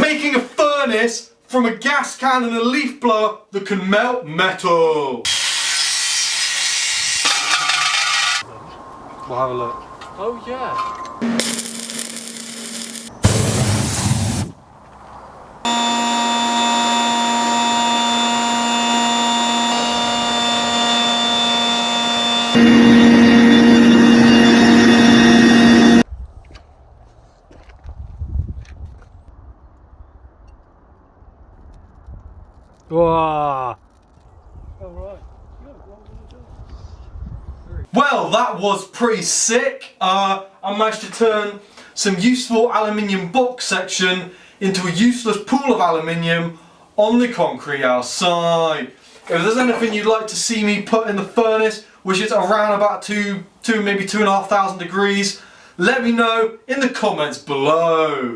making a furnace from a gas can and a leaf blower that can melt metal. We'll have a look. Oh yeah. Wow. Well, that was pretty sick. I managed to turn some useful aluminium box section into a useless pool of aluminium on the concrete outside. If there's anything you'd like to see me put in the furnace, which is around about maybe 2,500 degrees, let me know in the comments below.